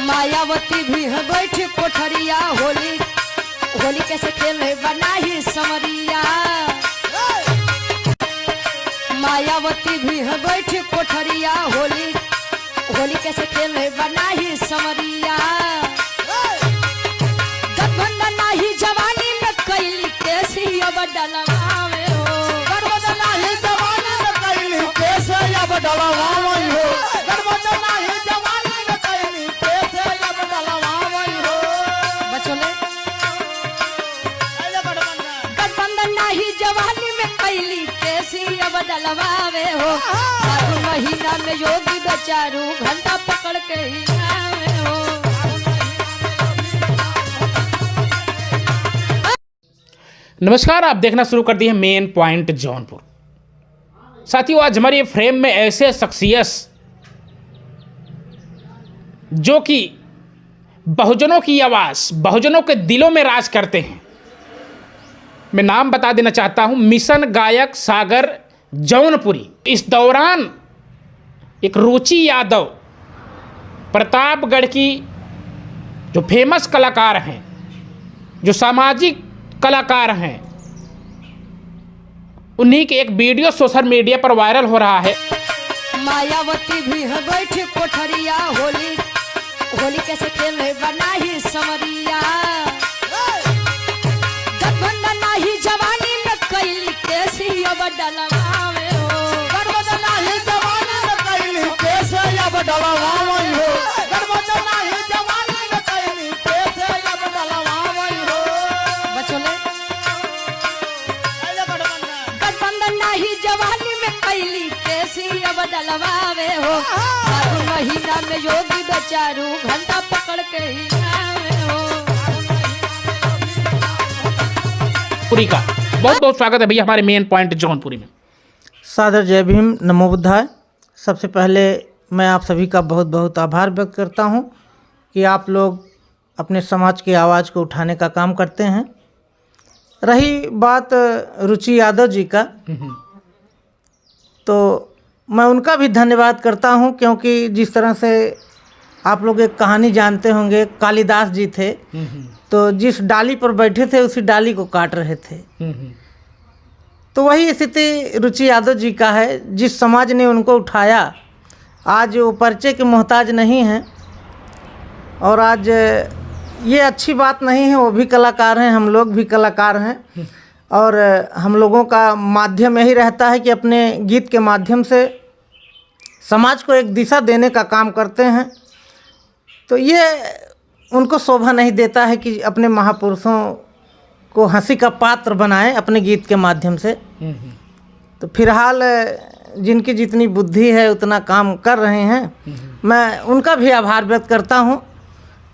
मायावती भी है बैठी कोठरिया, होली होली कैसे खेले बनाही समरिया। मायावती भी है बैठी कोठरिया, होली होली कैसे खेले बनाही समरिया। गठबंधन नाही जवानी में कैली कैसी अब डलवावे हो, गठबंधन नाही जवानी में कैली कैसे अब डलवावे हो, गठबंधन नाही जवानी में कैली कैसे अब डलवावे हो। बचोले गठबंधन नाही जवानी में कैली कैसी अब डलवावे हो। सावन महीना में योगी बेचारू घंटा पकड़ के ही आवे हो। नमस्कार, आप देखना शुरू कर दिए मेन पॉइंट जौनपुर। साथियों, आज हमारे फ्रेम में ऐसे शख्सियत जो कि बहुजनों की आवाज़, बहुजनों के दिलों में राज करते हैं। मैं नाम बता देना चाहता हूं, मिशन गायक सागर जौनपुरी। इस दौरान एक रुचि यादव, प्रतापगढ़ की जो फेमस कलाकार हैं, जो सामाजिक कलाकार हैं, उन्हीं के एक वीडियो सोशल मीडिया पर वायरल हो रहा है। मायावती भी है बैठी कोठरिया, होली होली कैसे खेले बनाही समरिया। गठबंधन नाही जवानी में कैली कैसी अब डलवावे हो, गठबंधन नाही जवानी में कैली कैसे अब डलवावे हो, गठबंधन नाही जवानी में कैली कैसे अब डलवावे हो। बचोले गठबंधन नाही जवानी में कैली कैसी अब डलवावे हो। सावन महीना में योगी बेचारू घंटा पकड़ के ही आवे हो। पुरी का बहुत बहुत स्वागत है भैया हमारे मेन पॉइंट जौनपुरी में। सादर जय भीम, नमो बुद्धाय। सबसे पहले मैं आप सभी का बहुत बहुत आभार व्यक्त करता हूं कि आप लोग अपने समाज की आवाज़ को उठाने का काम करते हैं। रही बात रुचि यादव जी का, तो मैं उनका भी धन्यवाद करता हूं, क्योंकि जिस तरह से आप लोग एक कहानी जानते होंगे, कालिदास जी थे तो जिस डाली पर बैठे थे उसी डाली को काट रहे थे। तो वही स्थिति रुचि यादव जी का है। जिस समाज ने उनको उठाया, आज वो परिचय के मोहताज नहीं हैं। और आज ये अच्छी बात नहीं है, वो भी कलाकार हैं, हम लोग भी कलाकार हैं। और हम लोगों का माध्यम यही रहता है कि अपने गीत के माध्यम से समाज को एक दिशा देने का काम करते हैं। तो ये उनको शोभा नहीं देता है कि अपने महापुरुषों को हंसी का पात्र बनाएं अपने गीत के माध्यम से। तो फिलहाल जिनकी जितनी बुद्धि है उतना काम कर रहे हैं। मैं उनका भी आभार व्यक्त करता हूं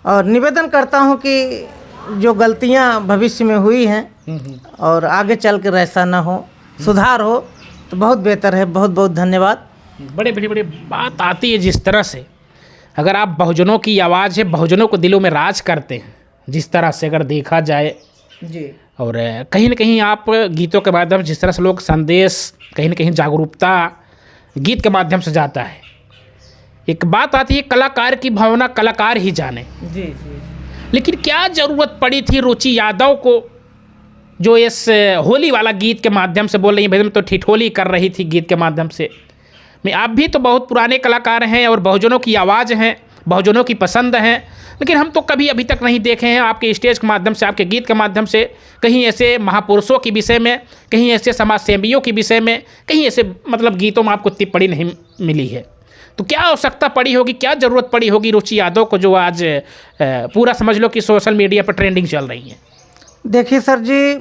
और निवेदन करता हूं कि जो गलतियां भविष्य में हुई हैं और आगे चल कर ऐसा ना हो, सुधार हो तो बहुत बेहतर है। बहुत बहुत धन्यवाद। बड़े बात आती है जिस तरह से, अगर आप बहुजनों की आवाज़ है, बहुजनों को दिलों में राज करते हैं, जिस तरह से अगर देखा जाए जी, और कहीं ना कहीं आप गीतों के माध्यम से जिस तरह से लोग संदेश, कहीं ना कहीं जागरूकता गीत के माध्यम से जाता है। एक बात आती है, कलाकार की भावना कलाकार ही जाने। जी जी। लेकिन क्या ज़रूरत पड़ी थी रुचि यादव को, जो इस होली वाला गीत के माध्यम से बोल रही है, भाई तो ठिठोली कर रही थी गीत के माध्यम से। मैं आप भी तो बहुत पुराने कलाकार हैं और बहुजनों की आवाज़ हैं, बहुजनों की पसंद हैं, लेकिन हम तो कभी अभी तक नहीं देखे हैं आपके स्टेज के माध्यम से, आपके गीत के माध्यम से कहीं ऐसे महापुरुषों के विषय में, कहीं ऐसे समाज सेवियों के विषय में, कहीं ऐसे मतलब गीतों में आपको टिप्पणी नहीं मिली है। तो क्या आवश्यकता पड़ी होगी, क्या ज़रूरत पड़ी होगी रुचि यादव को, जो आज पूरा समझ लो कि सोशल मीडिया पर ट्रेंडिंग चल रही है? देखिए सर जी,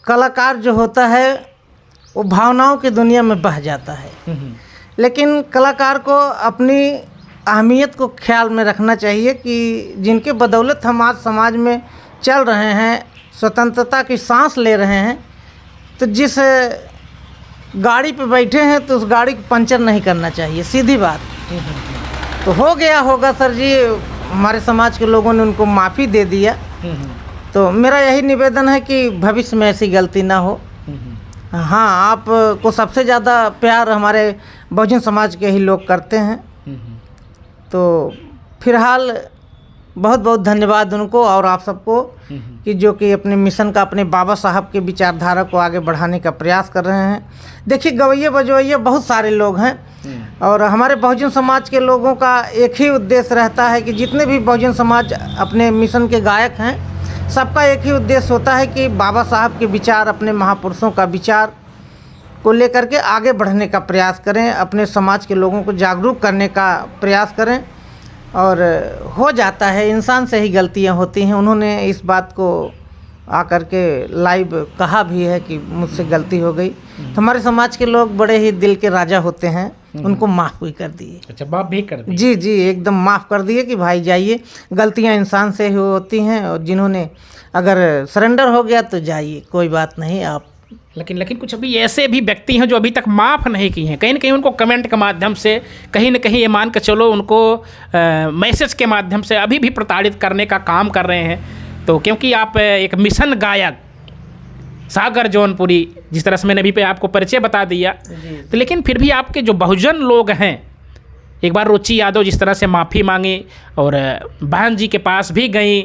कलाकार जो होता है वो भावनाओं की दुनिया में बह जाता है। लेकिन कलाकार को अपनी अहमियत को ख्याल में रखना चाहिए कि जिनके बदौलत हम आज समाज में चल रहे हैं, स्वतंत्रता की सांस ले रहे हैं, तो जिस गाड़ी पे बैठे हैं तो उस गाड़ी को पंचर नहीं करना चाहिए, सीधी बात। तो हो गया होगा सर जी, हमारे समाज के लोगों ने उनको माफ़ी दे दिया। तो मेरा यही निवेदन है कि भविष्य में ऐसी गलती ना हो। हाँ, आपको सबसे ज़्यादा प्यार हमारे बहुजन समाज के ही लोग करते हैं। तो फिलहाल बहुत बहुत धन्यवाद उनको और आप सबको कि जो कि अपने मिशन का, अपने बाबा साहब के विचारधारा को आगे बढ़ाने का प्रयास कर रहे हैं। देखिए, गवैये बजवैये बहुत सारे लोग हैं और हमारे बहुजन समाज के लोगों का एक ही उद्देश्य रहता है कि जितने भी बहुजन समाज अपने मिशन के गायक हैं, सबका एक ही उद्देश्य होता है कि बाबा साहब के विचार, अपने महापुरुषों का विचार को लेकर के आगे बढ़ने का प्रयास करें, अपने समाज के लोगों को जागरूक करने का प्रयास करें। और हो जाता है, इंसान से ही गलतियां होती हैं। उन्होंने इस बात को आकर के लाइव कहा भी है कि मुझसे गलती हो गई। तो हमारे समाज के लोग बड़े ही दिल के राजा होते हैं, उनको माफ़ भी कर दिए। अच्छा, माफ़ भी कर दिए? जी जी, एकदम माफ़ कर दिए कि भाई जाइए, गलतियां इंसान से ही होती हैं और जिन्होंने अगर सरेंडर हो गया तो जाइए, कोई बात नहीं। आप लेकिन कुछ अभी ऐसे भी व्यक्ति हैं जो अभी तक माफ़ नहीं किए हैं। कहीं ना कहीं उनको कमेंट के माध्यम से, कहीं ना कहीं ये मान के चलो उनको मैसेज के माध्यम से अभी भी प्रताड़ित करने का काम कर रहे हैं। तो क्योंकि आप एक मिशन गायक सागर जौनपुरी, जिस तरह से मैंने अभी पे आपको परिचय बता दिया, तो लेकिन फिर भी आपके जो बहुजन लोग हैं, एक बार रुचि यादव जिस तरह से माफ़ी मांगी और बहन जी के पास भी गई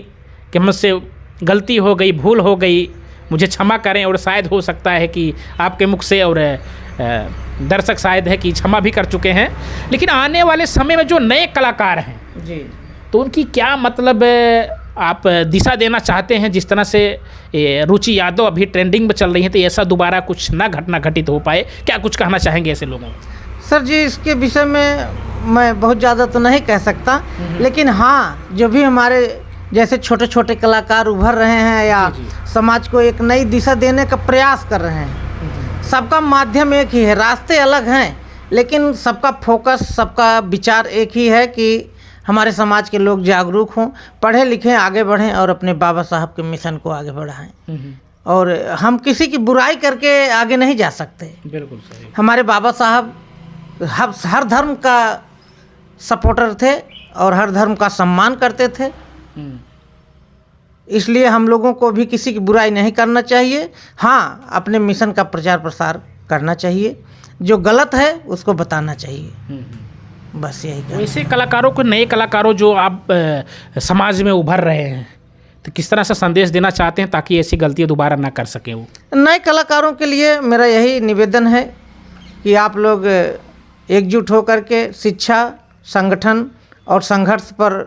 कि मुझसे गलती हो गई, भूल हो गई, मुझे क्षमा करें, और शायद हो सकता है कि आपके मुख से और दर्शक शायद है कि क्षमा भी कर चुके हैं। लेकिन आने वाले समय में जो नए कलाकार हैं जी, तो उनकी क्या मतलब आप दिशा देना चाहते हैं? जिस तरह से रुचि यादव अभी ट्रेंडिंग में चल रही है, तो ऐसा दोबारा कुछ ना घटना घटित हो पाए, क्या कुछ कहना चाहेंगे ऐसे लोगों को? सर जी, इसके विषय में मैं बहुत ज़्यादा तो नहीं कह सकता, लेकिन हाँ, जो भी हमारे जैसे छोटे छोटे कलाकार उभर रहे हैं या समाज को एक नई दिशा देने का प्रयास कर रहे हैं, सबका माध्यम एक ही है, रास्ते अलग हैं, लेकिन सबका फोकस, सबका विचार एक ही है कि हमारे समाज के लोग जागरूक हों, पढ़ें लिखें, आगे बढ़ें और अपने बाबा साहब के मिशन को आगे बढ़ाएं। और हम किसी की बुराई करके आगे नहीं जा सकते। बिल्कुल सही। हमारे बाबा साहब हर धर्म का सपोर्टर थे और हर धर्म का सम्मान करते थे। इसलिए हम लोगों को भी किसी की बुराई नहीं करना चाहिए। हाँ, अपने मिशन का प्रचार प्रसार करना चाहिए, जो गलत है उसको बताना चाहिए, बस यही। ऐसे कलाकारों को, नए कलाकारों जो आप समाज में उभर रहे हैं, तो किस तरह से संदेश देना चाहते हैं ताकि ऐसी गलतियाँ दोबारा ना कर सकें वो? नए कलाकारों के लिए मेरा यही निवेदन है कि आप लोग एकजुट होकर के शिक्षा, संगठन और संघर्ष पर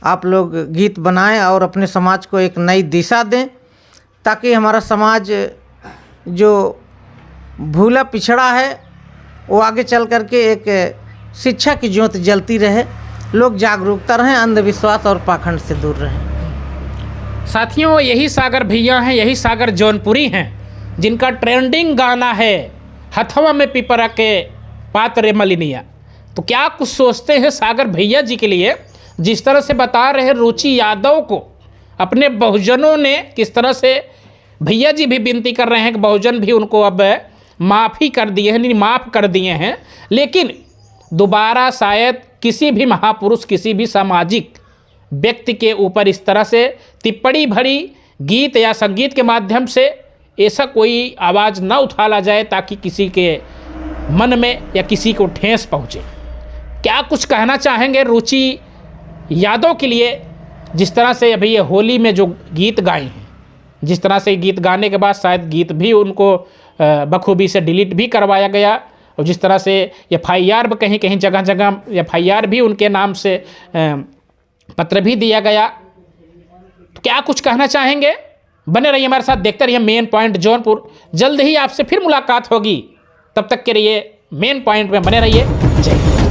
आप लोग गीत बनाएं और अपने समाज को एक नई दिशा दें, ताकि हमारा समाज जो भूला पिछड़ा है वो आगे चल कर के एक शिक्षा की ज्योत जलती रहे, लोग जागरूकता रहें, अंधविश्वास और पाखंड से दूर रहें। साथियों, यही सागर भैया हैं, यही सागर जौनपुरी हैं, जिनका ट्रेंडिंग गाना है हथवा में पिपरा के पात्र मलिनिया। तो क्या कुछ सोचते हैं सागर भैया जी के लिए, जिस तरह से बता रहे रुचि यादव को अपने बहुजनों ने किस तरह से, भैया जी भी विनती कर रहे हैं कि बहुजन भी उनको अब माफ़ी कर दिए हैं, माफ़ कर दिए हैं, लेकिन दोबारा शायद किसी भी महापुरुष, किसी भी सामाजिक व्यक्ति के ऊपर इस तरह से टिप्पणी भरी गीत या संगीत के माध्यम से ऐसा कोई आवाज़ न उठाला जाए ताकि किसी के मन में या किसी को ठेस पहुँचे। क्या कुछ कहना चाहेंगे रुचि यादव के लिए, जिस तरह से अभी ये होली में जो गीत गाए हैं, जिस तरह से गीत गाने के बाद शायद गीत भी उनको बखूबी से डिलीट भी करवाया गया, और जिस तरह से FIR भी कहीं कहीं जगह जगह FIR भी उनके नाम से पत्र भी दिया गया, तो क्या कुछ कहना चाहेंगे? बने रहिए हमारे साथ, देखते रहिए मेन पॉइंट जौनपुर। जल्द ही आपसे फिर मुलाकात होगी, तब तक के लिए मेन पॉइंट में बने रहिए। जय हिंद।